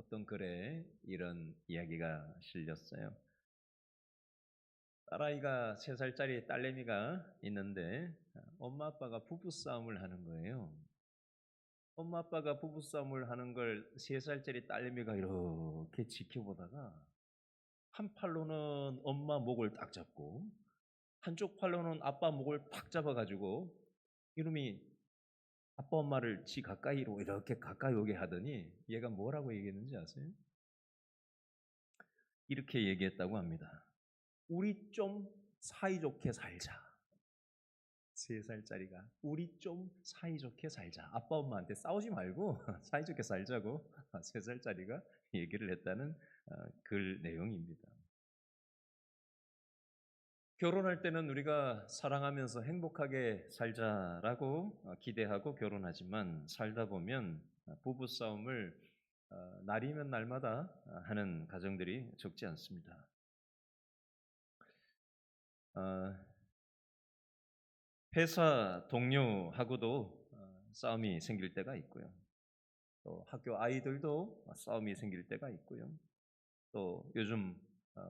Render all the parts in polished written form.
어떤 글에 이런 이야기가 실렸어요. 딸아이가 3살짜리 딸내미가 있는데 엄마 아빠가 부부싸움을 하는 거예요. 엄마 아빠가 부부싸움을 하는 걸 3살짜리 딸내미가 이렇게 지켜보다가 한 팔로는 엄마 목을 딱 잡고 한쪽 팔로는 아빠 목을 탁 잡아가지고 이놈이 아빠 엄마를 지 가까이로 이렇게 가까이 오게 하더니 얘가 뭐라고 얘기했는지 아세요? 이렇게 얘기했다고 합니다. 우리 좀 사이좋게 살자. 3살짜리가 우리 좀 사이좋게 살자. 아빠 엄마한테 싸우지 말고 사이좋게 살자고 3살짜리가 얘기를 했다는 글 내용입니다. 결혼할 때는 우리가 사랑하면서 행복하게 살자라고 기대하고 결혼하지만 살다 보면 부부싸움을 날이면 날마다 하는 가정들이 적지 않습니다. 어, 회사 동료하고도 싸움이 생길 때가 있고요. 또 학교 아이들도 싸움이 생길 때가 있고요. 또 요즘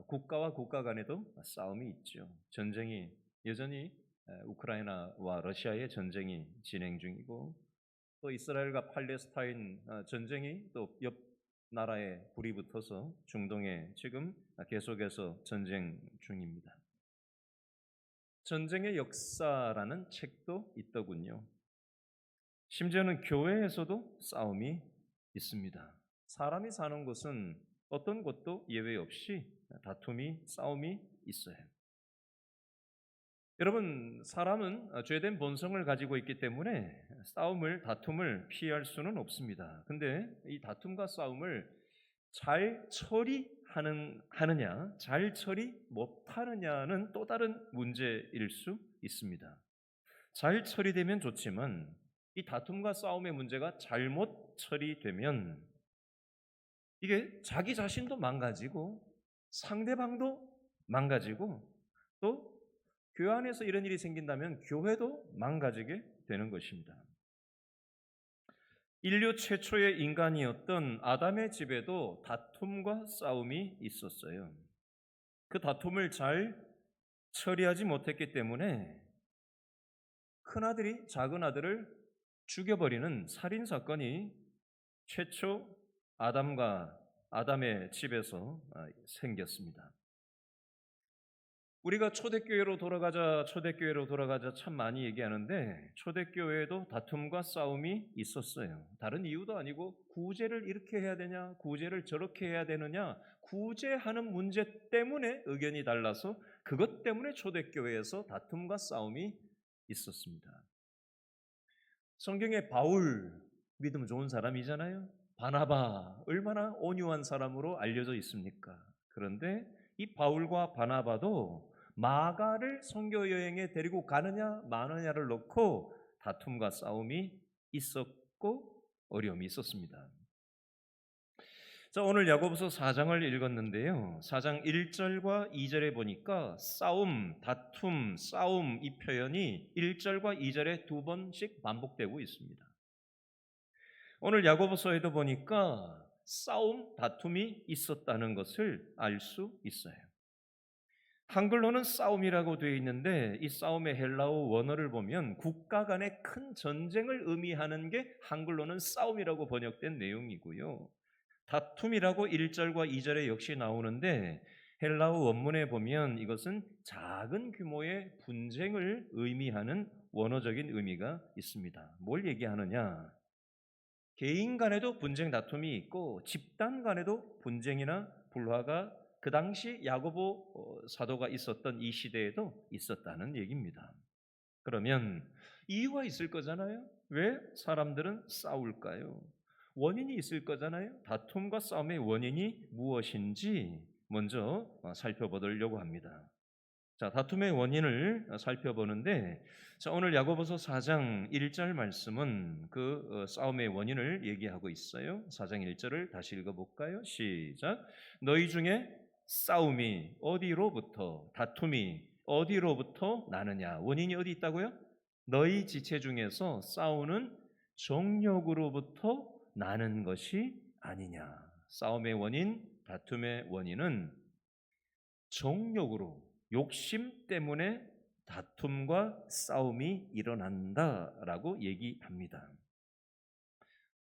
국가와 국가 간에도 싸움이 있죠. 전쟁이 여전히 우크라이나와 러시아의 전쟁이 진행 중이고 또 이스라엘과 팔레스타인 전쟁이 또 옆 나라에 불이 붙어서 중동에 지금 계속해서 전쟁 중입니다. 전쟁의 역사라는 책도 있더군요. 심지어는 교회에서도 싸움이 있습니다. 사람이 사는 곳은 어떤 곳도 예외 없이 다툼이, 싸움이 있어요. 여러분, 사람은 죄된 본성을 가지고 있기 때문에 싸움을, 다툼을 피할 수는 없습니다. 근데 이 다툼과 싸움을 잘 하느냐, 잘 처리 못하느냐는 또 다른 문제일 수 있습니다. 잘 처리되면 좋지만 이 다툼과 싸움의 문제가 잘못 처리되면 이게 자기 자신도 망가지고 상대방도 망가지고 또 교회 안에서 이런 일이 생긴다면 교회도 망가지게 되는 것입니다. 인류 최초의 인간이었던 아담의 집에도 다툼과 싸움이 있었어요. 그 다툼을 잘 처리하지 못했기 때문에 큰아들이 작은아들을 죽여버리는 살인사건이 최초 아담의 집에서 생겼습니다. 우리가 초대교회로 돌아가자 참 많이 얘기하는데 초대교회에도 다툼과 싸움이 있었어요. 다른 이유도 아니고 구제를 이렇게 해야 되냐, 구제를 저렇게 해야 되느냐, 구제하는 문제 때문에 의견이 달라서 그것 때문에 초대교회에서 다툼과 싸움이 있었습니다. 성경의 바울, 믿음 좋은 사람이잖아요. 바나바, 얼마나 온유한 사람으로 알려져 있습니까? 그런데 이 바울과 바나바도 마가를 선교 여행에 데리고 가느냐 마느냐를 놓고 다툼과 싸움이 있었고 어려움이 있었습니다. 자, 오늘 야고보서 4장을 읽었는데요. 4장 1절과 2절에 보니까 싸움, 다툼, 싸움 이 표현이 1절과 2절에 2번씩 반복되고 있습니다. 오늘 야고보서에도 보니까 싸움, 다툼이 있었다는 것을 알 수 있어요. 한글로는 싸움이라고 되어 있는데 이 싸움의 헬라어 원어를 보면 국가 간의 큰 전쟁을 의미하는 게 한글로는 싸움이라고 번역된 내용이고요. 다툼이라고 1절과 2절에 역시 나오는데 헬라어 원문에 보면 이것은 작은 규모의 분쟁을 의미하는 원어적인 의미가 있습니다. 뭘 얘기하느냐? 개인 간에도 분쟁 다툼이 있고 집단 간에도 분쟁이나 불화가 그 당시 야고보 사도가 있었던 이 시대에도 있었다는 얘기입니다. 그러면 이유가 있을 거잖아요. 왜 사람들은 싸울까요? 원인이 있을 거잖아요. 다툼과 싸움의 원인이 무엇인지 먼저 살펴보려고 합니다. 자, 다툼의 원인을 살펴보는데 자, 오늘 야고보서 4장 1절 말씀은 그 싸움의 원인을 얘기하고 있어요. 4장 1절을 다시 읽어볼까요? 시작. 너희 중에 싸움이 어디로부터 다툼이 어디로부터 나느냐? 원인이 어디 있다고요? 너희 지체 중에서 싸우는 정욕으로부터 나는 것이 아니냐. 싸움의 원인, 다툼의 원인은 정욕으로, 욕심 때문에 다툼과 싸움이 일어난다라고 얘기합니다.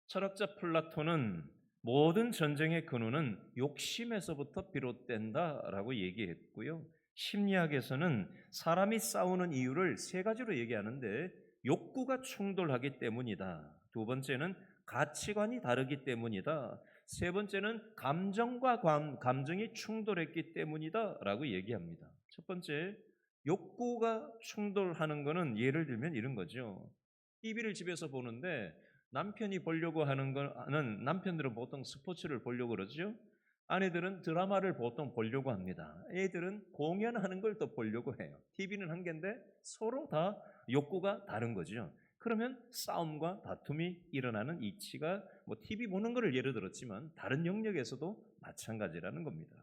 철학자 플라톤은 모든 전쟁의 근원은 욕심에서부터 비롯된다라고 얘기했고요. 심리학에서는 사람이 싸우는 이유를 세 가지로 얘기하는데, 욕구가 충돌하기 때문이다. 두 번째는 가치관이 다르기 때문이다. 세 번째는 감정과 감정이 충돌했기 때문이다라고 얘기합니다. 첫 번째, 욕구가 충돌하는 것은 예를 들면 이런 거죠. TV를 집에서 보는데 남편이 보려고 하는 거는, 남편들은 보통 스포츠를 보려고 그러죠. 아내들은 드라마를 보통 보려고 합니다. 애들은 공연하는 걸 또 보려고 해요. TV는 한 개인데 서로 다 욕구가 다른 거죠. 그러면 싸움과 다툼이 일어나는 이치가 TV 보는 거를 예를 들었지만 다른 영역에서도 마찬가지라는 겁니다.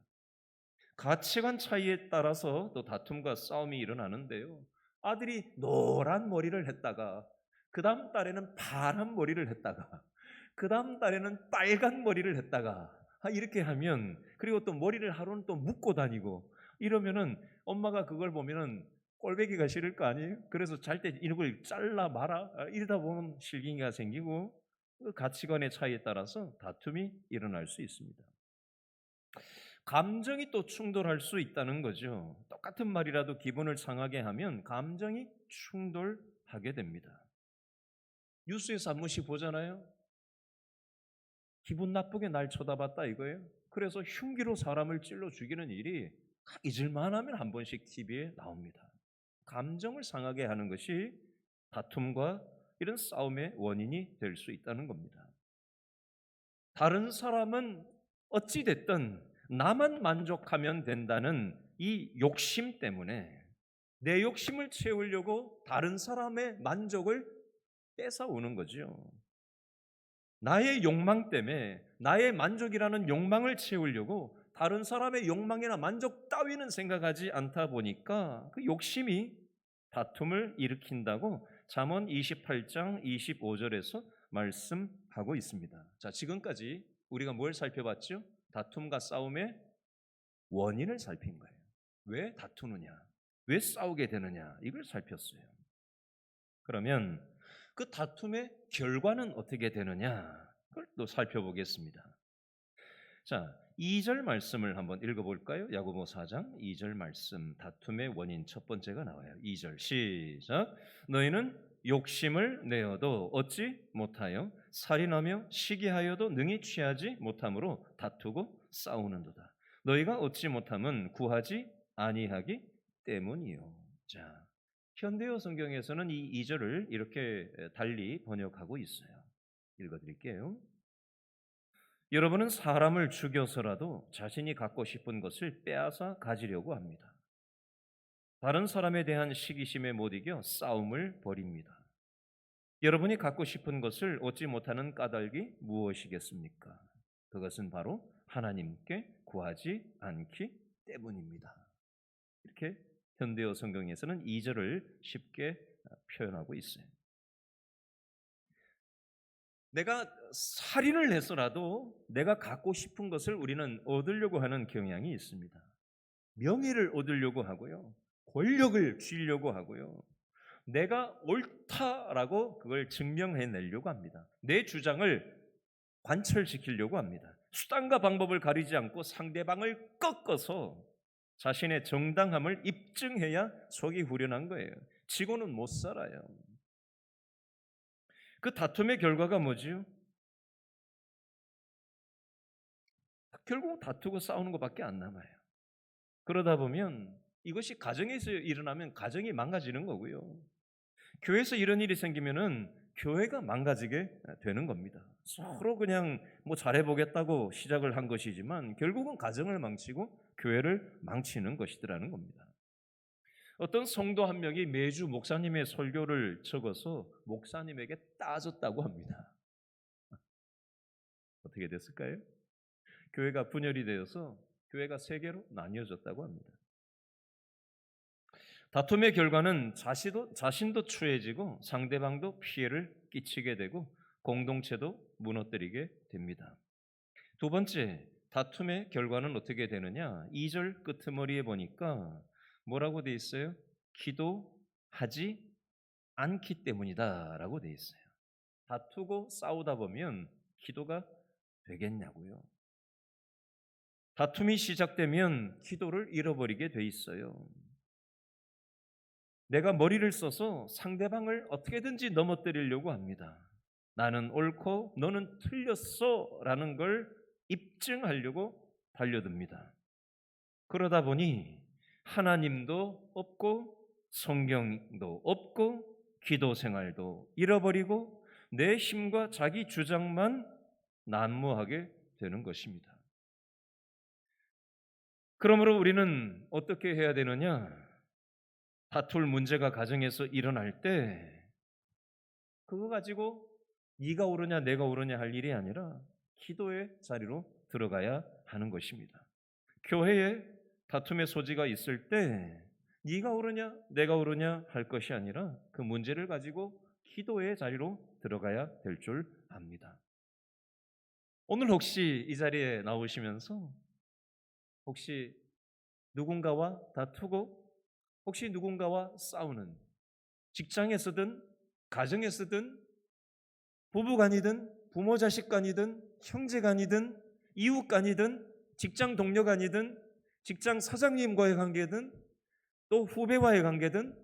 가치관 차이에 따라서 또 다툼과 싸움이 일어나는데요. 아들이 노란 머리를 했다가 그 다음 달에는 파란 머리를 했다가 그 다음 달에는 빨간 머리를 했다가 이렇게 하면, 그리고 또 머리를 하루는 또 묶고 다니고 이러면은 엄마가 그걸 보면은 꼴배기가 싫을 거 아니에요? 그래서 잘 때 이걸 잘라 말아 이러다 보면 실갱이가 생기고, 그 가치관의 차이에 따라서 다툼이 일어날 수 있습니다. 감정이 또 충돌할 수 있다는 거죠. 똑같은 말이라도 기분을 상하게 하면 감정이 충돌하게 됩니다. 뉴스에서 한 번씩 보잖아요. 기분 나쁘게 날 쳐다봤다 이거예요. 그래서 흉기로 사람을 찔러 죽이는 일이 잊을만 하면 한 번씩 TV에 나옵니다. 감정을 상하게 하는 것이 다툼과 이런 싸움의 원인이 될 수 있다는 겁니다. 다른 사람은 어찌 됐든 나만 만족하면 된다는 이 욕심 때문에 내 욕심을 채우려고 다른 사람의 만족을 뺏어오는 거죠. 나의 욕망 때문에 나의 만족이라는 욕망을 채우려고 다른 사람의 욕망이나 만족 따위는 생각하지 않다 보니까 그 욕심이 다툼을 일으킨다고 잠언 28장 25절에서 말씀하고 있습니다. 자, 지금까지 우리가 뭘 살펴봤죠? 다툼과 싸움의 원인을 살핀 거예요. 왜 다투느냐? 왜 싸우게 되느냐? 이걸 살폈어요. 그러면 그 다툼의 결과는 어떻게 되느냐? 그걸 또 살펴보겠습니다. 자, 2절 말씀을 한번 읽어볼까요? 야고보 4장 2절 말씀, 다툼의 원인 첫 번째가 나와요. 2절 시작. 너희는 욕심을 내어도 얻지 못하여 살인하며 시기하여도 능히 취하지 못함으로 다투고 싸우는도다. 너희가 얻지 못함은 구하지 아니하기 때문이요. 자, 현대어 성경에서는 이 2절을 이렇게 달리 번역하고 있어요. 읽어드릴게요. 여러분은 사람을 죽여서라도 자신이 갖고 싶은 것을 빼앗아 가지려고 합니다. 다른 사람에 대한 시기심에 못 이겨 싸움을 벌입니다. 여러분이 갖고 싶은 것을 얻지 못하는 까닭이 무엇이겠습니까? 그것은 바로 하나님께 구하지 않기 때문입니다. 이렇게 현대어 성경에서는 2절을 쉽게 표현하고 있어요. 내가 살인을 해서라도 내가 갖고 싶은 것을 우리는 얻으려고 하는 경향이 있습니다. 명예를 얻으려고 하고요. 권력을 쥐려고 하고요. 내가 옳다라고 그걸 증명해내려고 합니다. 내 주장을 관철시키려고 합니다. 수단과 방법을 가리지 않고 상대방을 꺾어서 자신의 정당함을 입증해야 속이 후련한 거예요. 지고는 못 살아요. 그 다툼의 결과가 뭐지요? 결국 다투고 싸우는 것밖에 안 남아요. 그러다 보면 이것이 가정에서 일어나면 가정이 망가지는 거고요. 교회에서 이런 일이 생기면은 교회가 망가지게 되는 겁니다. 서로 그냥 뭐 잘해보겠다고 시작을 한 것이지만 결국은 가정을 망치고 교회를 망치는 것이더라는 겁니다. 어떤 성도 한 명이 매주 목사님의 설교를 적어서 목사님에게 따졌다고 합니다. 어떻게 됐을까요? 교회가 분열이 되어서 교회가 세 개로 나뉘어졌다고 합니다. 다툼의 결과는 자신도 추해지고 상대방도 피해를 끼치게 되고 공동체도 무너뜨리게 됩니다. 두 번째, 다툼의 결과는 어떻게 되느냐? 2절 끄트머리에 보니까 뭐라고 돼 있어요? 기도하지 않기 때문이다라고 돼 있어요. 다투고 싸우다 보면 기도가 되겠냐고요. 다툼이 시작되면 기도를 잃어버리게 돼 있어요. 내가 머리를 써서 상대방을 어떻게든지 넘어뜨리려고 합니다. 나는 옳고 너는 틀렸어 라는 걸 입증하려고 달려듭니다. 그러다 보니 하나님도 없고 성경도 없고 기도 생활도 잃어버리고 내 힘과 자기 주장만 난무하게 되는 것입니다. 그러므로 우리는 어떻게 해야 되느냐? 다툴 문제가 가정에서 일어날 때 그거 가지고 네가 옳으냐 내가 옳으냐 할 일이 아니라 기도의 자리로 들어가야 하는 것입니다. 교회에 다툼의 소지가 있을 때 네가 옳으냐 내가 옳으냐 할 것이 아니라 그 문제를 가지고 기도의 자리로 들어가야 될 줄 압니다. 오늘 혹시 이 자리에 나오시면서 혹시 누군가와 다투고 혹시 누군가와 싸우는, 직장에서든 가정에서든 부부간이든 부모 자식간이든 형제간이든 이웃간이든 직장 동료간이든 직장 사장님과의 관계든 또 후배와의 관계든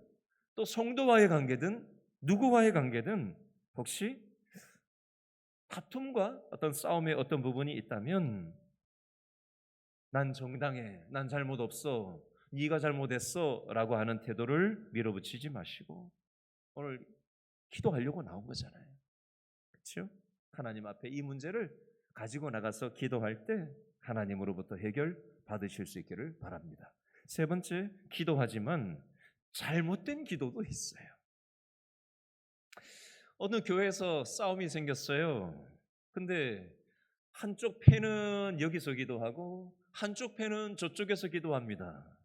또 성도와의 관계든 누구와의 관계든 혹시 다툼과 어떤 싸움의 어떤 부분이 있다면 난 정당해, 난 잘못 없어, 네가 잘못했어 라고 하는 태도를 밀어붙이지 마시고 오늘 기도하려고 나온 거잖아요. 그렇죠? 하나님 앞에 이 문제를 가지고 나가서 기도할 때 하나님으로부터 해결 받으실 수 있기를 바랍니다. 세 번째, 기도하지만 잘못된 기도도 있어요. 어느 교회에서 싸움이 생겼어요. 근데 한쪽 패는 여기서 기도하고 한쪽 패는 저쪽에서 기도합니다.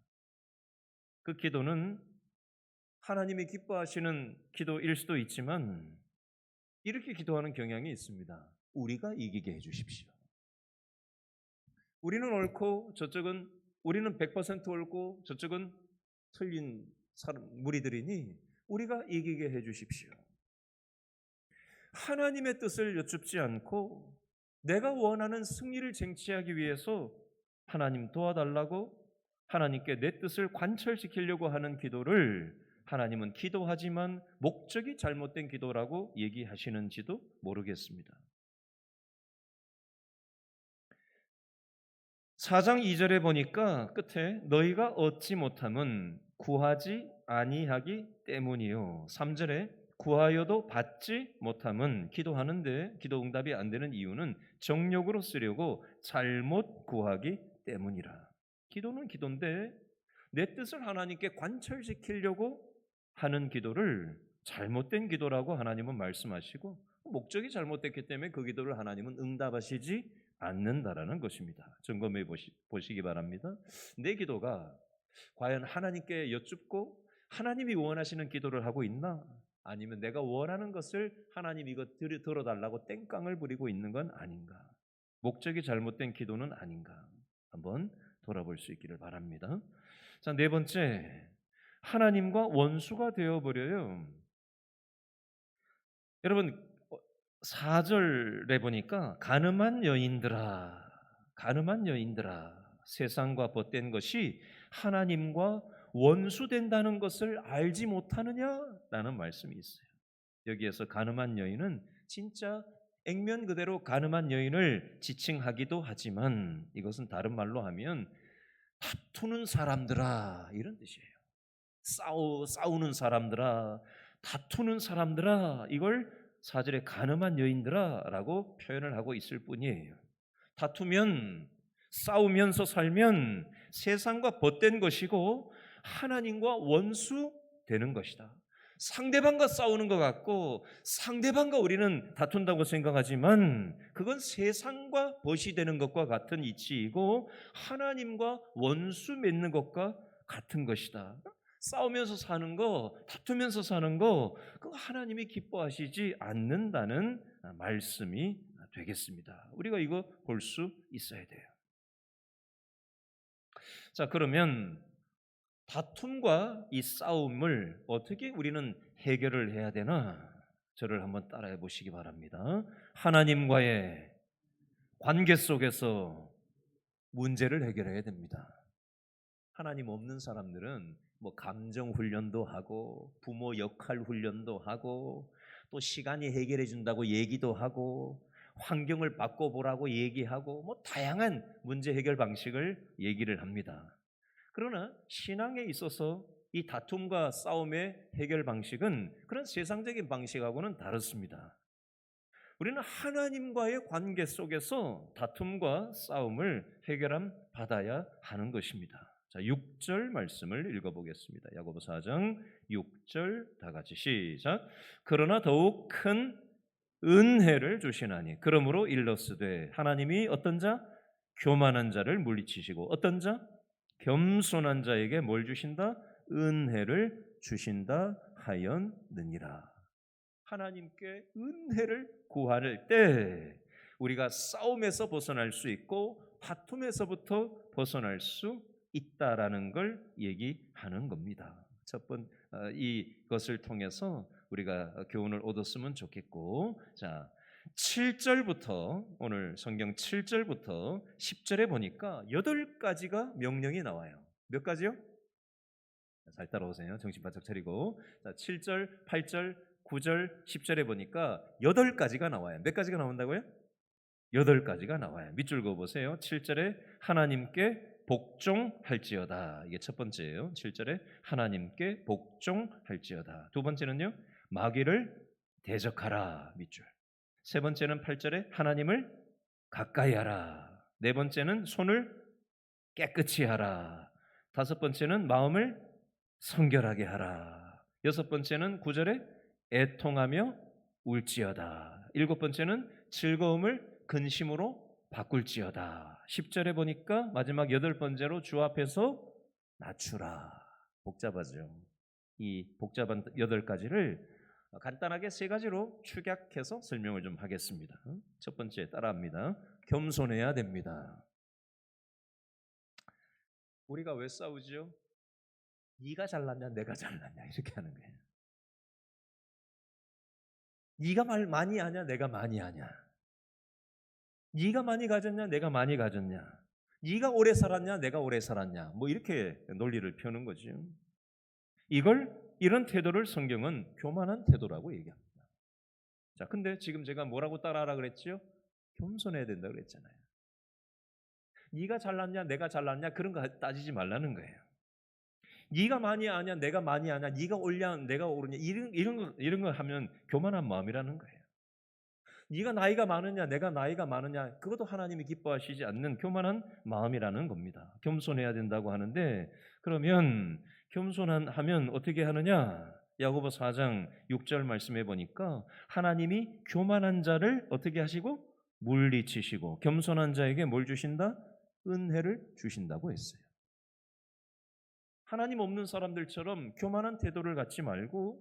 그 기도는 하나님이 기뻐하시는 기도일 수도 있지만 이렇게 기도하는 경향이 있습니다. 우리가 이기게 해주십시오. 우리는 옳고 저쪽은 우리는 100% 옳고 저쪽은 틀린 무리들이니 우리가 이기게 해주십시오. 하나님의 뜻을 여쭙지 않고 내가 원하는 승리를 쟁취하기 위해서 하나님 도와달라고 하나님께 내 뜻을 관철시키려고 하는 기도를 하나님은 기도하지만 목적이 잘못된 기도라고 얘기하시는지도 모르겠습니다. 4장 2절에 보니까 끝에 너희가 얻지 못함은 구하지 아니하기 때문이요. 3절에 구하여도 받지 못함은 기도하는데 기도 응답이 안 되는 이유는 정욕으로 쓰려고 잘못 구하기 때문이라. 기도는 기도인데 내 뜻을 하나님께 관철시키려고 하는 기도를 잘못된 기도라고 하나님은 말씀하시고 목적이 잘못됐기 때문에 그 기도를 하나님은 응답하시지 않는다라는 것입니다. 점검해 보시기 바랍니다. 내 기도가 과연 하나님께 여쭙고 하나님이 원하시는 기도를 하고 있나? 아니면 내가 원하는 것을 하나님 이거 들어달라고 땡깡을 부리고 있는 건 아닌가? 목적이 잘못된 기도는 아닌가? 한번 돌아볼 수 있기를 바랍니다. 자, 네 번째, 하나님과 원수가 되어버려요. 여러분 4절에 보니까 가늠한 여인들아 세상과 벗된 것이 하나님과 원수된다는 것을 알지 못하느냐라는 말씀이 있어요. 여기에서 가늠한 여인은 진짜 액면 그대로 가늠한 여인을 지칭하기도 하지만 이것은 다른 말로 하면 다투는 사람들아 이런 뜻이에요. 싸우는 사람들아, 다투는 사람들아, 이걸 4절에 가늠한 여인들아 라고 표현을 하고 있을 뿐이에요. 다투면 싸우면서 살면 세상과 벗된 것이고 하나님과 원수 되는 것이다. 상대방과 싸우는 것 같고 상대방과 우리는 다툰다고 생각하지만 그건 세상과 벗이 되는 것과 같은 이치이고 하나님과 원수 맺는 것과 같은 것이다. 싸우면서 사는 거, 다투면서 사는 거, 그거 하나님이 기뻐하시지 않는다는 말씀이 되겠습니다. 우리가 이거 볼 수 있어야 돼요. 자, 그러면 다툼과 이 싸움을 어떻게 우리는 해결을 해야 되나? 저를 한번 따라해 보시기 바랍니다. 하나님과의 관계 속에서 문제를 해결해야 됩니다. 하나님 없는 사람들은 뭐 감정 훈련도 하고 부모 역할 훈련도 하고 또 시간이 해결해 준다고 얘기도 하고 환경을 바꿔보라고 얘기하고 뭐 다양한 문제 해결 방식을 얘기를 합니다. 그러나 신앙에 있어서 이 다툼과 싸움의 해결 방식은 그런 세상적인 방식하고는 다릅니다. 우리는 하나님과의 관계 속에서 다툼과 싸움을 해결함 받아야 하는 것입니다. 자, 6절 말씀을 읽어보겠습니다. 야고보 4장 6절 다 같이 시작. 그러나 더욱 큰 은혜를 주시나니 그러므로 일러스되 하나님이 어떤 자? 교만한 자를 물리치시고 어떤 자? 겸손한 자에게 뭘 주신다? 은혜를 주신다 하였느니라. 하나님께 은혜를 구할 때 우리가 싸움에서 벗어날 수 있고 다툼에서부터 벗어날 수 있다라는 걸 얘기하는 겁니다. 이것을 통해서 우리가 교훈을 얻었으면 좋겠고, 자 7절부터 오늘 성경 7절부터 10절에 보니까 8가지가 명령이 나와요. 몇 가지요? 잘 따라오세요. 정신 바짝 차리고. 자, 7절, 8절, 9절, 10절에 보니까 8가지가 나와요. 몇 가지가 나온다고요? 8가지가 나와요. 밑줄 그어 보세요. 7절에 하나님께 복종할지어다. 이게 첫 번째예요. 7절에 하나님께 복종할지어다. 두 번째는요. 마귀를 대적하라. 밑줄. 세 번째는 8절에 하나님을 가까이 하라. 네 번째는 손을 깨끗이 하라. 다섯 번째는 마음을 성결하게 하라. 여섯 번째는 9절에 애통하며 울지어다. 일곱 번째는 즐거움을 근심으로 바꿀지어다. 10절에 보니까 마지막 8번째로 주 앞에서 낮추라. 복잡하죠. 이 복잡한 8가지를 간단하게 3가지로 축약해서 설명을 좀 하겠습니다. 첫 번째 따라합니다. 겸손해야 됩니다. 우리가 왜 싸우죠? 네가 잘났냐 내가 잘났냐 이렇게 하는 거예요. 네가 말 많이 하냐 내가 많이 하냐, 네가 많이 가졌냐 내가 많이 가졌냐, 네가 오래 살았냐 내가 오래 살았냐, 뭐 이렇게 논리를 펴는 거죠. 이런 태도를 성경은 교만한 태도라고 얘기합니다. 자, 근데 지금 제가 뭐라고 따라하라 그랬죠? 겸손해야 된다 그랬잖아요. 네가 잘났냐 내가 잘났냐 그런 거 따지지 말라는 거예요. 네가 많이 아냐 내가 많이 아냐, 네가 옳냐 내가 옳으냐 이런 거 하면 교만한 마음이라는 거예요. 네가 나이가 많으냐 내가 나이가 많으냐 그것도 하나님이 기뻐하시지 않는 교만한 마음이라는 겁니다. 겸손해야 된다고 하는데 그러면 겸손하면 어떻게 하느냐? 야고보 4장 6절 말씀해 보니까 하나님이 교만한 자를 어떻게 하시고 물리치시고 겸손한 자에게 뭘 주신다? 은혜를 주신다고 했어요. 하나님 없는 사람들처럼 교만한 태도를 갖지 말고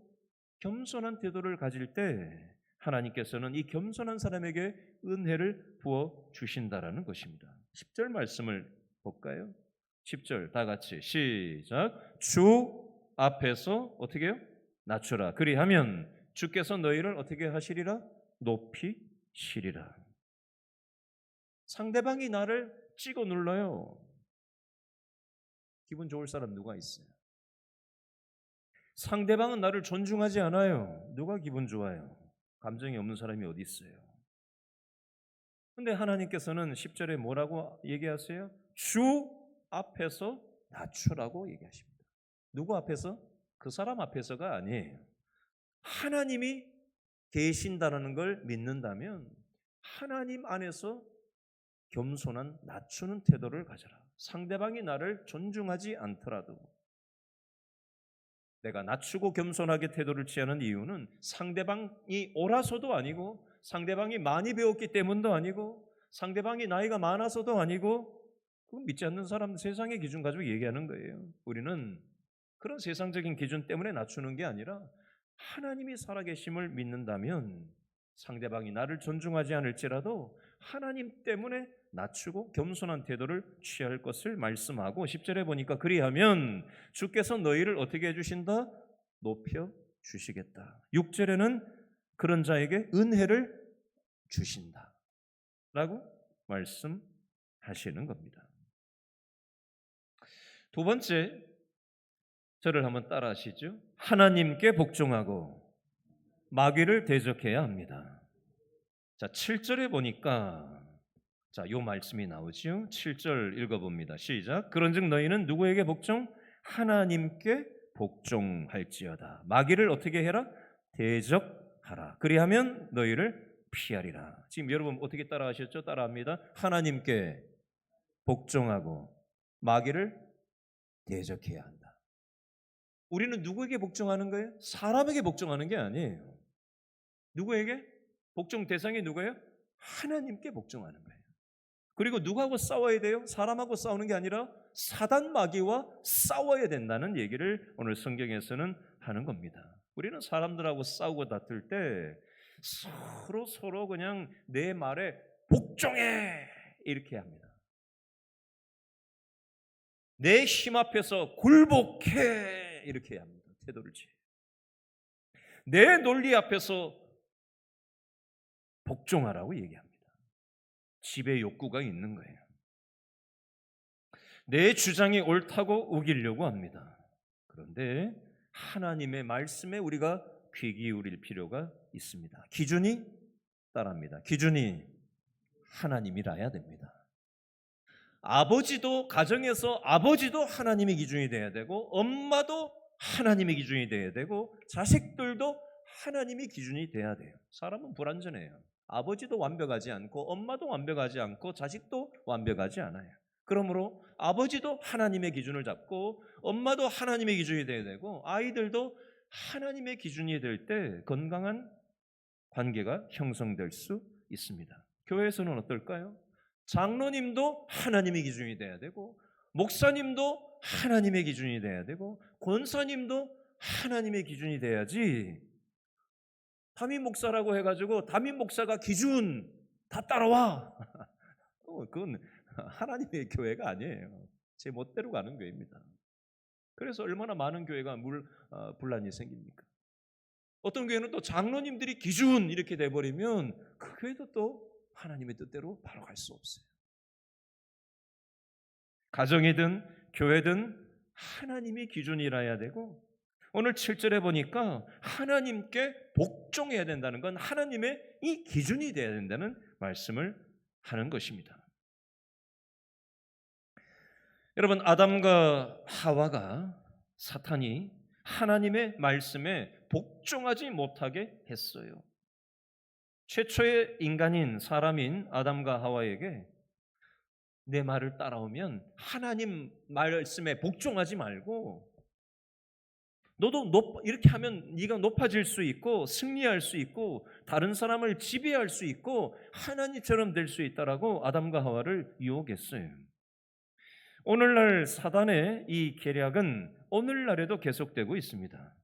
겸손한 태도를 가질 때 하나님께서는 이 겸손한 사람에게 은혜를 부어 주신다라는 것입니다. 10절 말씀을 볼까요? 10절 다 같이 시작. 주 앞에서 어떻게 해요? 낮추라. 그리하면 주께서 너희를 어떻게 하시리라? 높이시리라. 상대방이 나를 찍어 눌러요. 기분 좋을 사람 누가 있어요? 상대방은 나를 존중하지 않아요. 누가 기분 좋아요? 감정이 없는 사람이 어디 있어요? 근데 하나님께서는 10절에 뭐라고 얘기하세요? 주 앞에서 낮추라고 얘기하십니다. 누구 앞에서? 그 사람 앞에서가 아니에요. 하나님이 계신다는 걸 믿는다면 하나님 안에서 겸손한 낮추는 태도를 가져라. 상대방이 나를 존중하지 않더라도 내가 낮추고 겸손하게 태도를 취하는 이유는 상대방이 옳아서도 아니고 상대방이 많이 배웠기 때문도 아니고 상대방이 나이가 많아서도 아니고 그건 믿지 않는 사람 세상의 기준 가지고 얘기하는 거예요. 우리는 그런 세상적인 기준 때문에 낮추는 게 아니라 하나님이 살아계심을 믿는다면 상대방이 나를 존중하지 않을지라도 하나님 때문에 낮추고 겸손한 태도를 취할 것을 말씀하고 10절에 보니까 그리하면 주께서 너희를 어떻게 해주신다? 높여 주시겠다. 6절에는 그런 자에게 은혜를 주신다 라고 말씀하시는 겁니다. 두 번째, 저를 한번 따라 하시죠. 하나님께 복종하고 마귀를 대적해야 합니다. 자, 7절에 보니까 요 말씀이 나오죠. 7절 읽어봅니다. 시작. 그런즉 너희는 누구에게 복종? 하나님께 복종할지어다. 마귀를 어떻게 해라? 대적하라. 그리하면 너희를 피하리라. 지금 여러분 어떻게 따라하셨죠? 따라합니다. 하나님께 복종하고 마귀를 대적해야 한다. 우리는 누구에게 복종하는 거예요? 사람에게 복종하는 게 아니에요. 누구에게? 복종 대상이 누구예요? 하나님께 복종하는 거예요. 그리고 누구하고 싸워야 돼요? 사람하고 싸우는 게 아니라 사단 마귀와 싸워야 된다는 얘기를 오늘 성경에서는 하는 겁니다. 우리는 사람들하고 싸우고 다툴 때 서로 그냥 내 말에 복종해 이렇게 합니다. 내 힘 앞에서 굴복해 이렇게 합니다. 태도를 취해. 내 논리 앞에서 복종하라고 얘기합니다. 지배 욕구가 있는 거예요. 내 주장이 옳다고 우기려고 합니다. 그런데 하나님의 말씀에 우리가 귀 기울일 필요가 있습니다. 기준이 따라합니다. 기준이 하나님이라야 됩니다. 아버지도 가정에서 아버지도 하나님의 기준이 돼야 되고 엄마도 하나님의 기준이 돼야 되고 자식들도 하나님의 기준이 돼야 돼요. 사람은 불완전해요. 아버지도 완벽하지 않고 엄마도 완벽하지 않고 자식도 완벽하지 않아요. 그러므로 아버지도 하나님의 기준을 잡고 엄마도 하나님의 기준이 돼야 되고 아이들도 하나님의 기준이 될 때 건강한 관계가 형성될 수 있습니다. 교회에서는 어떨까요? 장로님도 하나님의 기준이 돼야 되고 목사님도 하나님의 기준이 돼야 되고 권사님도 하나님의 기준이 돼야지 담임 목사라고 해가지고 담임 목사가 기준 다 따라와 그건 하나님의 교회가 아니에요. 제 멋대로 가는 교회입니다. 그래서 얼마나 많은 교회가 분란이 생깁니까? 어떤 교회는 또 장로님들이 기준 이렇게 돼버리면 그 교회도 또 하나님의 뜻대로 바로 갈 수 없어요. 가정이든 교회든 하나님의 기준이라야 되고 오늘 7절에 보니까 하나님께 복종해야 된다는 건 하나님의 이 기준이 되어야 된다는 말씀을 하는 것입니다. 여러분 아담과 하와가 사탄이 하나님의 말씀에 복종하지 못하게 했어요. 최초의 인간인 사람인 아담과 하와에게 내 말을 따라오면 하나님 말씀에 복종하지 말고 너도 이렇게 하면 네가 높아질 수 있고 승리할 수 있고 다른 사람을 지배할 수 있고 하나님처럼 될 수 있다라고 아담과 하와를 유혹했어요. 오늘날 사단의 이 계략은 오늘날에도 계속되고 있습니다.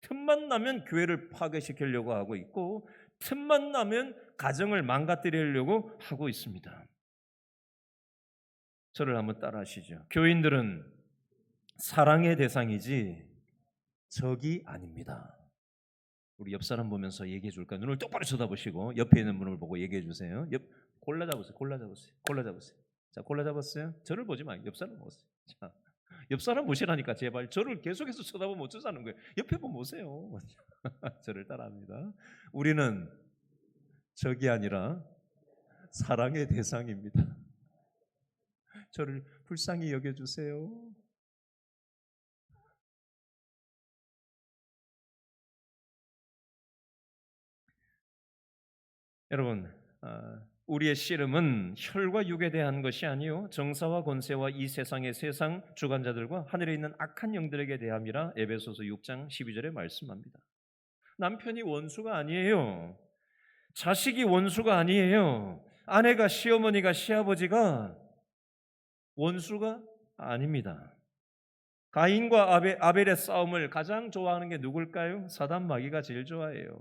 틈만 나면 교회를 파괴시키려고 하고 있고 틈만 나면 가정을 망가뜨리려고 하고 있습니다. 저를 한번 따라하시죠. 교인들은 사랑의 대상이지 적이 아닙니다. 우리 옆 사람 보면서 얘기해 줄까요? 눈을 똑바로 쳐다보시고 옆에 있는 분을 보고 얘기해 주세요. 골라 잡으세요. 자, 골라 잡았어요? 저를 보지 마요. 옆 사람 보세요. 자, 옆 사람 보시라니까 제발. 저를 계속해서 쳐다보면 어쩌자는 거예요. 옆에 보면 보세요. 저를 따라합니다. 우리는 적이 아니라 사랑의 대상입니다. 저를 불쌍히 여겨주세요. 여러분, 우리의 씨름은 혈과 육에 대한 것이 아니요 정사와 권세와 이 세상의 세상 주관자들과 하늘에 있는 악한 영들에게 대함이라 에베소서 6장 12절에 말씀합니다. 남편이 원수가 아니에요. 자식이 원수가 아니에요. 아내가 시어머니가 시아버지가 원수가 아닙니다. 가인과 아벨의 싸움을 가장 좋아하는 게 누굴까요? 사단 마귀가 제일 좋아해요.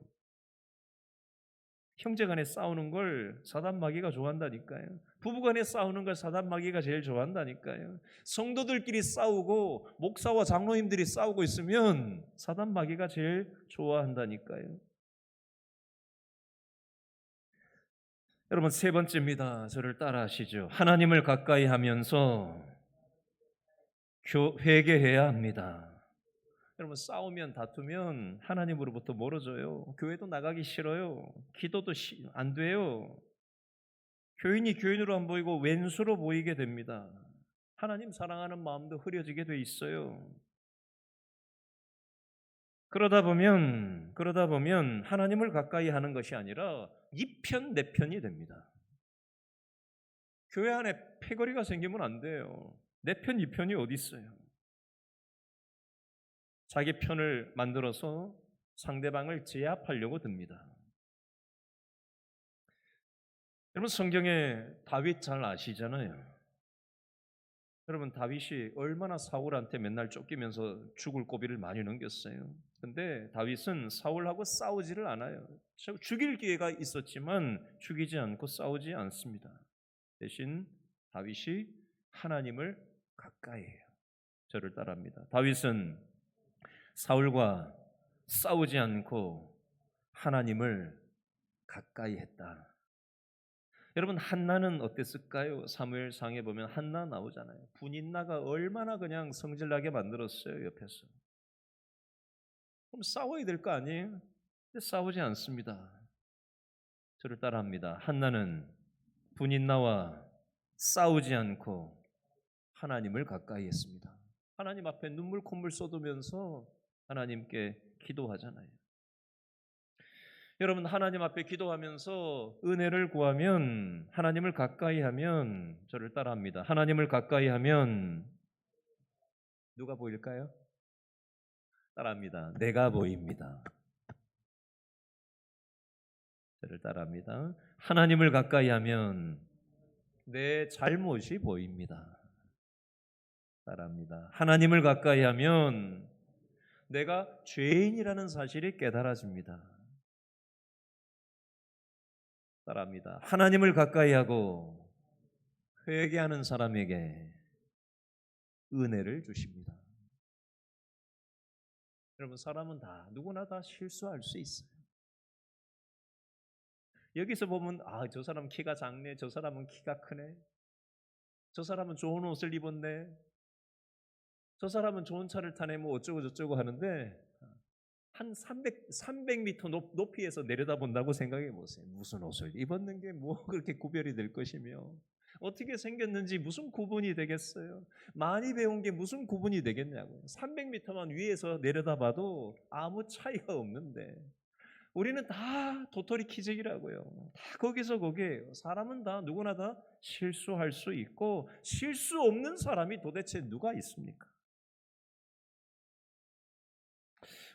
형제간에 싸우는 걸 사단 마귀가 좋아한다니까요. 부부간에 싸우는 걸 사단 마귀가 제일 좋아한다니까요. 성도들끼리 싸우고 목사와 장로님들이 싸우고 있으면 사단 마귀가 제일 좋아한다니까요. 여러분, 세 번째입니다. 저를 따라하시죠. 하나님을 가까이 하면서 회개해야 합니다. 여러분, 싸우면 다투면 하나님으로부터 멀어져요. 교회도 나가기 싫어요. 기도도 안 돼요. 교인이 교인으로 안 보이고 왼수로 보이게 됩니다. 하나님 사랑하는 마음도 흐려지게 돼 있어요. 그러다 보면 하나님을 가까이 하는 것이 아니라 이 편 내 편이 됩니다. 교회 안에 패거리가 생기면 안 돼요. 내 편, 이 편이 어디 있어요? 자기 편을 만들어서 상대방을 제압하려고 듭니다. 여러분, 성경에 다윗 잘 아시잖아요. 여러분, 다윗이 얼마나 사울한테 맨날 쫓기면서 죽을 고비를 많이 넘겼어요. 근데 다윗은 사울하고 싸우지를 않아요. 죽일 기회가 있었지만 죽이지 않고 싸우지 않습니다. 대신 다윗이 하나님을 가까이 해요. 저를 따라합니다. 다윗은 사울과 싸우지 않고 하나님을 가까이 했다. 여러분, 한나는 어땠을까요? 사무엘상에 보면 한나 나오잖아요. 분인나가 얼마나 그냥 성질나게 만들었어요, 옆에서. 그럼 싸워야 될 거 아니에요? 근데 싸우지 않습니다. 저를 따라합니다. 한나는 분인나와 싸우지 않고 하나님을 가까이 했습니다. 하나님 앞에 눈물 콧물 쏟으면서 하나님께 기도하잖아요. 여러분, 하나님 앞에 기도하면서 은혜를 구하면, 하나님을 가까이 하면, 저를 따라합니다. 하나님을 가까이 하면 누가 보일까요? 따라합니다. 내가 보입니다. 저를 따라합니다. 하나님을 가까이 하면 내 잘못이 보입니다. 따라합니다. 하나님을 가까이 하면 내가 죄인이라는 사실이 깨달아집니다. 따라합니다. 하나님을 가까이 하고 회개하는 사람에게 은혜를 주십니다. 여러분, 사람은 누구나 다 실수할 수 있어요. 여기서 보면 저 사람 키가 작네, 저 사람은 키가 크네, 저 사람은 좋은 옷을 입었네, 저 사람은 좋은 차를 타네, 뭐 어쩌고 저쩌고 하는데 한 300m 높이에서 내려다본다고 생각해 보세요. 무슨 옷을 입었는 게 뭐 그렇게 구별이 될 것이며, 어떻게 생겼는지 무슨 구분이 되겠어요? 많이 배운 게 무슨 구분이 되겠냐고요. 300m만 위에서 내려다봐도 아무 차이가 없는데 우리는 다 도토리 키재기라고요. 다 거기서 거기에요. 사람은 다 누구나 다 실수할 수 있고 실수 없는 사람이 도대체 누가 있습니까?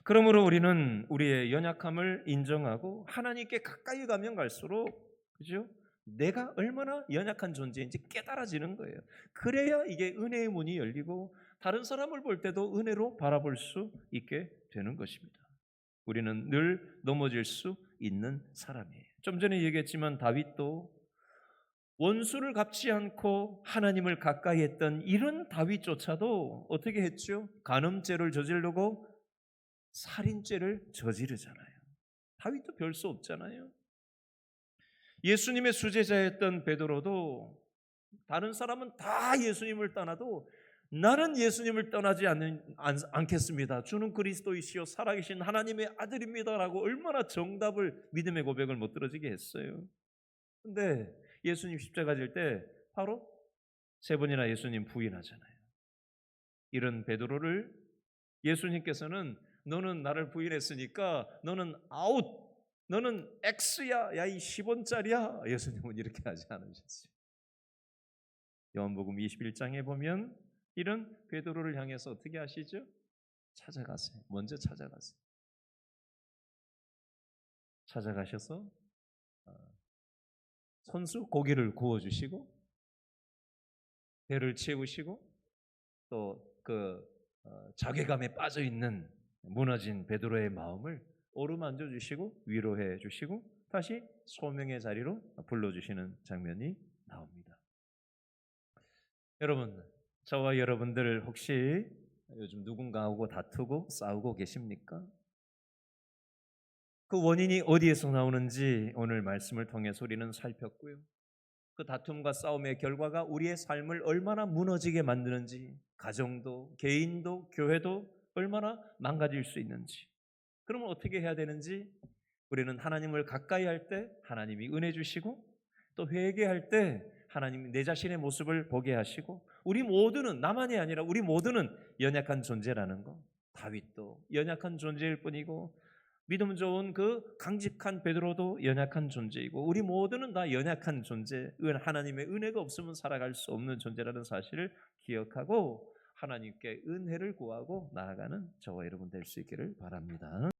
그러므로 우리는 우리의 연약함을 인정하고 하나님께 가까이 가면 갈수록, 그죠? 내가 얼마나 연약한 존재인지 깨달아지는 거예요. 그래야 이게 은혜의 문이 열리고 다른 사람을 볼 때도 은혜로 바라볼 수 있게 되는 것입니다. 우리는 늘 넘어질 수 있는 사람이에요. 좀 전에 얘기했지만 다윗도 원수를 갚지 않고 하나님을 가까이 했던 이런 다윗조차도 어떻게 했죠? 간음죄를 저지르고 살인죄를 저지르잖아요. 다윗도 별 수 없잖아요. 예수님의 수제자였던 베드로도 다른 사람은 다 예수님을 떠나도 나는 예수님을 떠나지 않겠습니다. 주는 그리스도이시요 살아계신 하나님의 아들입니다라고 얼마나 정답을, 믿음의 고백을 못 들어지게 했어요. 그런데 예수님 십자가 질 때 바로 3번이나 예수님 부인하잖아요. 이런 베드로를 예수님께서는 너는 나를 부인했으니까 너는 아웃, 너는 X야, 야 이 10원짜리야. 예수님은 이렇게 하지 않으셨어요. 요한복음 21장에 보면 이런 베드로를 향해서 어떻게 하시죠? 찾아가세요. 먼저 찾아가세요. 찾아가셔서 손수 고기를 구워주시고 배를 채우시고 또 자괴감에 빠져있는 무너진 베드로의 마음을 어루만져 주시고 위로해 주시고 다시 소명의 자리로 불러주시는 장면이 나옵니다. 여러분, 저와 여러분들 혹시 요즘 누군가하고 다투고 싸우고 계십니까? 그 원인이 어디에서 나오는지 오늘 말씀을 통해서 우리는 살폈고요. 그 다툼과 싸움의 결과가 우리의 삶을 얼마나 무너지게 만드는지, 가정도, 개인도, 교회도 얼마나 망가질 수 있는지, 그러면 어떻게 해야 되는지, 우리는 하나님을 가까이 할 때 하나님이 은혜 주시고, 또 회개할 때 하나님이 내 자신의 모습을 보게 하시고, 우리 모두는, 나만이 아니라 우리 모두는 연약한 존재라는 거, 다윗도 연약한 존재일 뿐이고, 믿음 좋은 그 강직한 베드로도 연약한 존재이고, 우리 모두는 다 연약한 존재, 하나님의 은혜가 없으면 살아갈 수 없는 존재라는 사실을 기억하고 하나님께 은혜를 구하고 나아가는 저와 여러분 될 수 있기를 바랍니다.